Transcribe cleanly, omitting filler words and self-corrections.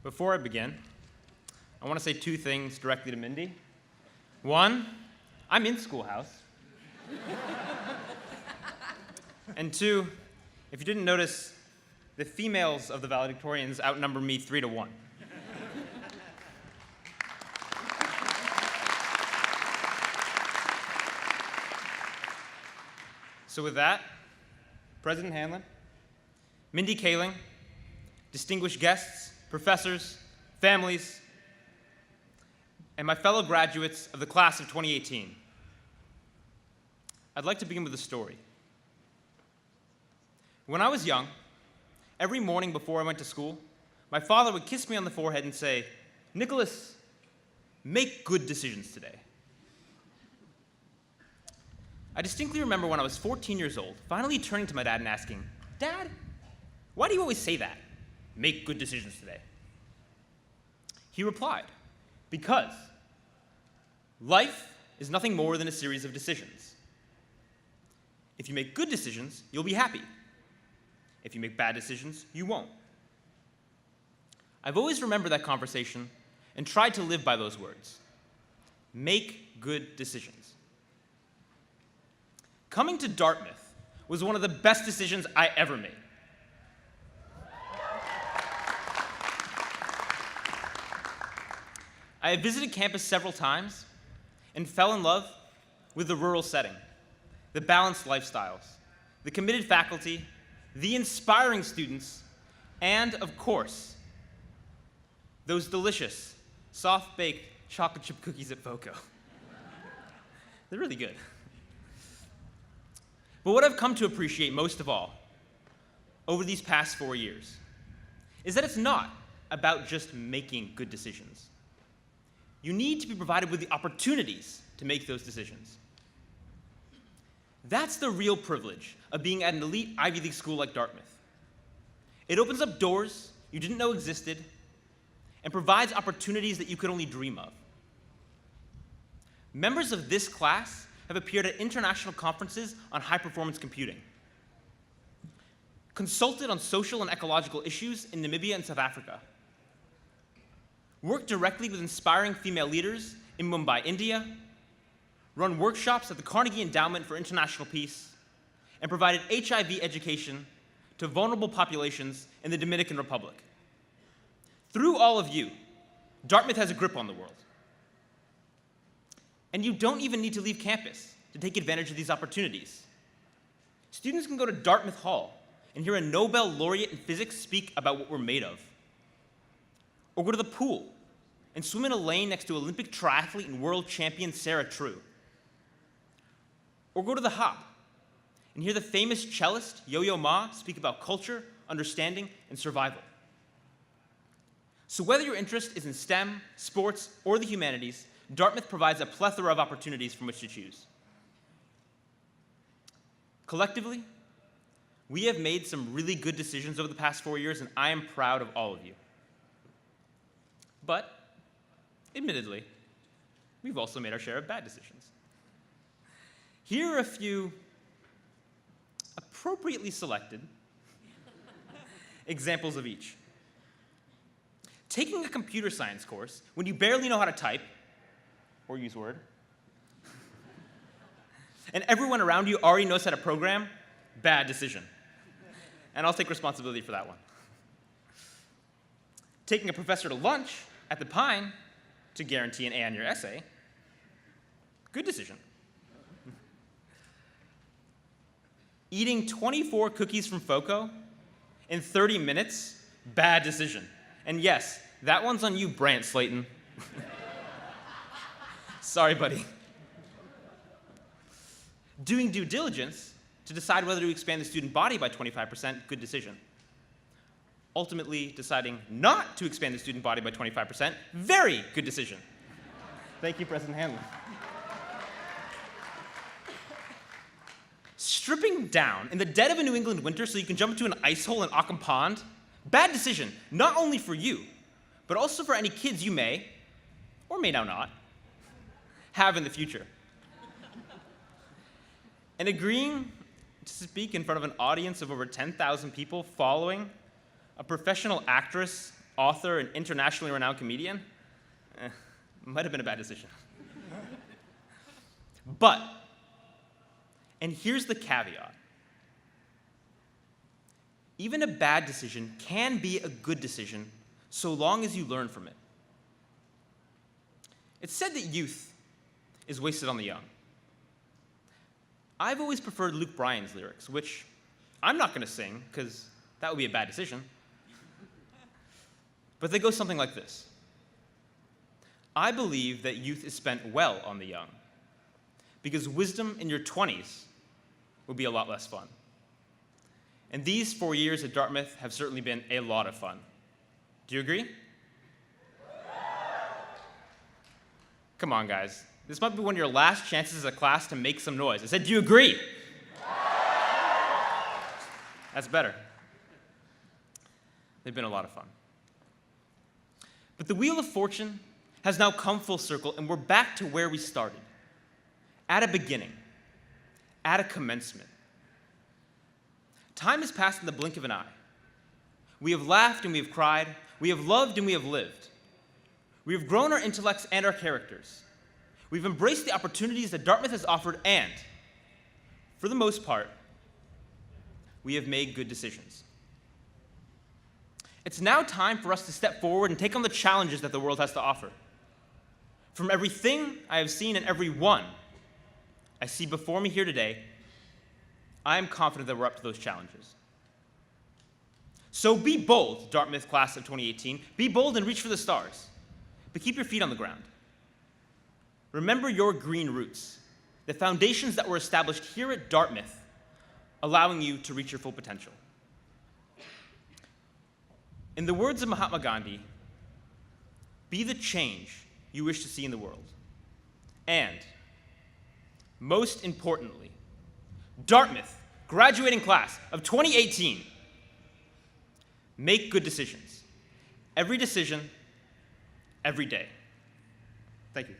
Before I begin, I want to say two things directly to Mindy. One, I'm in Schoolhouse. And two, if you didn't notice, the females of the valedictorians outnumber me 3-1. So with that, President Hanlon, Mindy Kaling, distinguished guests, professors, families, and my fellow graduates of the class of 2018, I'd like to begin with a story. When I was young, every morning before I went to school, my father would kiss me on the forehead and say, "Nicholas, make good decisions today." I distinctly remember when I was 14 years old, finally turning to my dad and asking, "Dad, why do you always say that? Make good decisions today." He replied, "Because life is nothing more than a series of decisions. If you make good decisions, you'll be happy. If you make bad decisions, you won't." I've always remembered that conversation and tried to live by those words. Make good decisions. Coming to Dartmouth was one of the best decisions I ever made. I have visited campus several times and fell in love with the rural setting, the balanced lifestyles, the committed faculty, the inspiring students, and, of course, those delicious, soft-baked chocolate chip cookies at FOCO. They're really good. But what I've come to appreciate most of all over these past 4 years is that it's not about just making good decisions. You need to be provided with the opportunities to make those decisions. That's the real privilege of being at an elite Ivy League school like Dartmouth. It opens up doors you didn't know existed and provides opportunities that you could only dream of. Members of this class have appeared at international conferences on high-performance computing, consulted on social and ecological issues in Namibia and South Africa, worked directly with inspiring female leaders in Mumbai, India, run workshops at the Carnegie Endowment for International Peace, and provided HIV education to vulnerable populations in the Dominican Republic. Through all of you, Dartmouth has a grip on the world. And you don't even need to leave campus to take advantage of these opportunities. Students can go to Dartmouth Hall and hear a Nobel laureate in physics speak about what we're made of. Or go to the pool and swim in a lane next to Olympic triathlete and world champion Sarah True. Or go to the Hop and hear the famous cellist Yo-Yo Ma speak about culture, understanding, and survival. So whether your interest is in STEM, sports, or the humanities, Dartmouth provides a plethora of opportunities from which to choose. Collectively, we have made some really good decisions over the past 4 years, and I am proud of all of you. But, admittedly, we've also made our share of bad decisions. Here are a few appropriately selected examples of each. Taking a computer science course when you barely know how to type or use Word, and everyone around you already knows how to program, bad decision. And I'll take responsibility for that one. Taking a professor to lunch at the Pine to guarantee an A on your essay, good decision. Eating 24 cookies from FOCO in 30 minutes, bad decision. And yes, that one's on you, Brant Slayton. Sorry, buddy. Doing due diligence to decide whether to expand the student body by 25%, good decision. Ultimately deciding not to expand the student body by 25%, very good decision. Thank you, President Hanlon. Stripping down in the dead of a New England winter so you can jump into an ice hole in Ockham Pond, bad decision, not only for you, but also for any kids you may, or may now not, have in the future. And agreeing to speak in front of an audience of over 10,000 people following a professional actress author, and internationally renowned comedian, might have been a bad decision. But, and here's the caveat, even a bad decision can be a good decision so long as you learn from it. It's said that youth is wasted on the young. I've always preferred Luke Bryan's lyrics, which I'm not going to sing because that would be a bad decision. But they go something like this. I believe that youth is spent well on the young, because wisdom in your 20s will be a lot less fun. And these 4 years at Dartmouth have certainly been a lot of fun. Do you agree? Come on, guys. This might be one of your last chances as a class to make some noise. I said, do you agree? That's better. They've been a lot of fun. But the wheel of fortune has now come full circle, and we're back to where we started. At a beginning. At a commencement. Time has passed in the blink of an eye. We have laughed and we have cried. We have loved and we have lived. We have grown our intellects and our characters. We've embraced the opportunities that Dartmouth has offered, and, for the most part, we have made good decisions. It's now time for us to step forward and take on the challenges that the world has to offer. From everything I have seen and every one I see before me here today, I am confident that we're up to those challenges. So be bold, Dartmouth class of 2018. Be bold and reach for the stars. But keep your feet on the ground. Remember your green roots, the foundations that were established here at Dartmouth, allowing you to reach your full potential. In the words of Mahatma Gandhi, be the change you wish to see in the world. And, most importantly, Dartmouth, graduating class of 2018, make good decisions. Every decision, every day. Thank you.